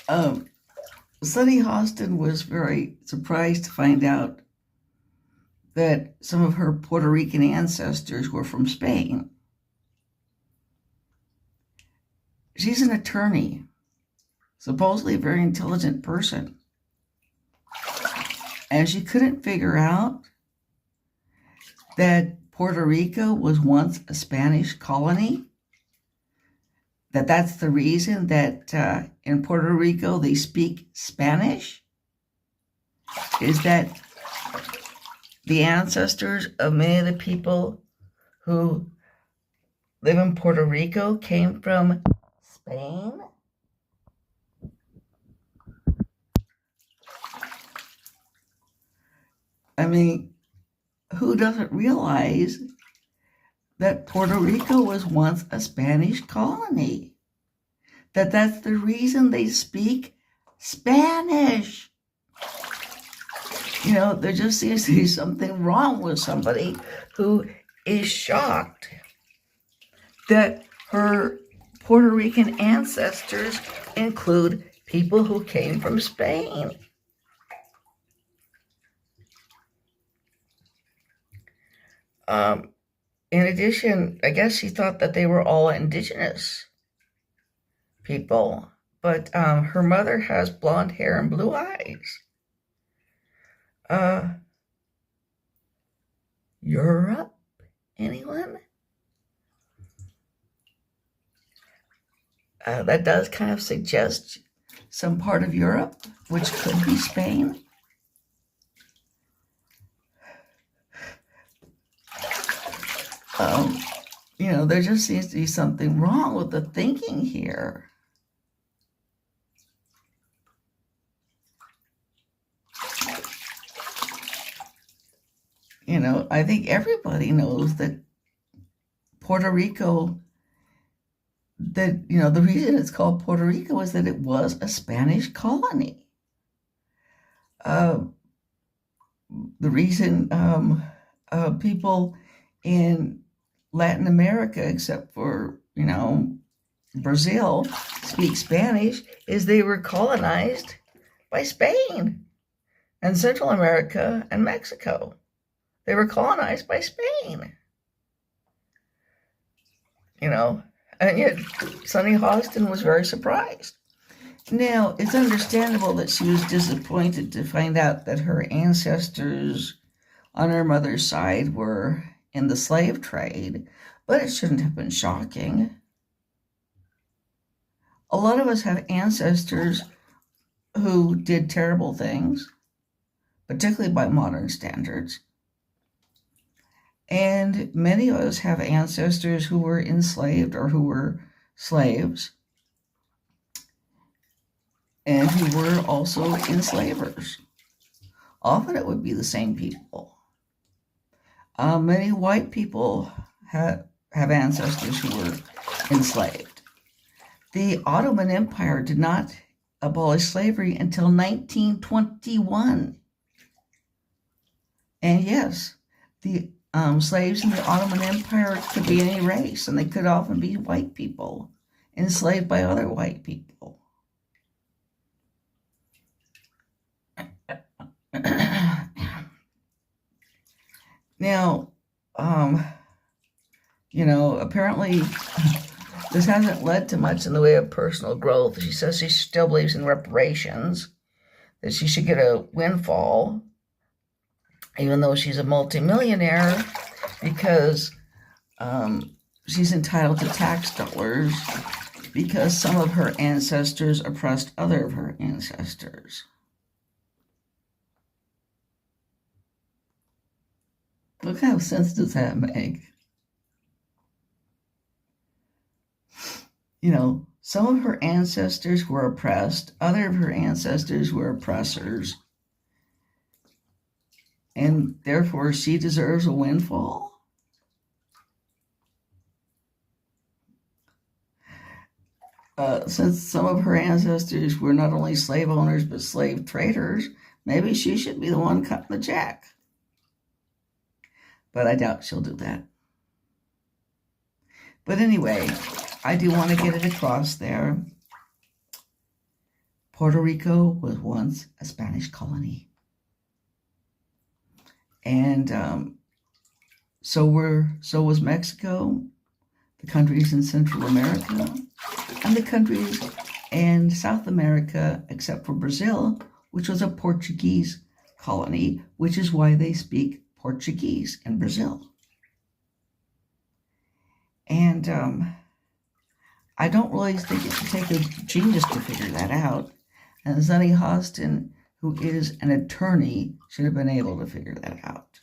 Um, Sunny Hostin was very surprised to find out that some of her Puerto Rican ancestors were from Spain. She's an attorney, supposedly a very intelligent person, and she couldn't figure out that Puerto Rico was once a Spanish colony, that's the reason that in Puerto Rico they speak Spanish, is that the ancestors of many of the people who live in Puerto Rico came from Spain. I mean, who doesn't realize that Puerto Rico was once a Spanish colony? That's the reason they speak Spanish. There just seems to be something wrong with somebody who is shocked that her Puerto Rican ancestors include people who came from Spain. In addition, I guess she thought that they were all indigenous people, but her mother has blonde hair and blue eyes. Europe? Anyone? That does kind of suggest some part of Europe, which could be Spain. There just seems to be something wrong with the thinking here. I think everybody knows that Puerto Rico, the reason it's called Puerto Rico is that it was a Spanish colony. The reason people in Latin America, except for, Brazil, speak Spanish is they were colonized by Spain, and Central America and Mexico. They were colonized by Spain. And yet Sunny Hostin was very surprised. Now, it's understandable that she was disappointed to find out that her ancestors on her mother's side were in the slave trade, but it shouldn't have been shocking. A lot of us have ancestors who did terrible things, particularly by modern standards. And many of us have ancestors who were enslaved or who were slaves and who were also enslavers. Often it would be the same people. Many white people have ancestors who were enslaved. The Ottoman Empire did not abolish slavery until 1921. And yes, the slaves in the Ottoman Empire could be any race, and they could often be white people enslaved by other white people. Now, apparently this hasn't led to much in the way of personal growth. She says she still believes in reparations, that she should get a windfall, even though she's a multimillionaire, because she's entitled to tax dollars because some of her ancestors oppressed other of her ancestors. What kind of sense does that make? Some of her ancestors were oppressed, other of her ancestors were oppressors, and therefore she deserves a windfall? Since some of her ancestors were not only slave owners but slave traders, maybe she should be the one cutting the check. But I doubt she'll do that. But anyway, I do want to get it across there. Puerto Rico was once a Spanish colony. And so was Mexico, the countries in Central America, and the countries in South America, except for Brazil, which was a Portuguese colony, which is why they speak Portuguese in Brazil. And I don't really think it should take a genius to figure that out. And Sonny Hostin, who is an attorney, should have been able to figure that out.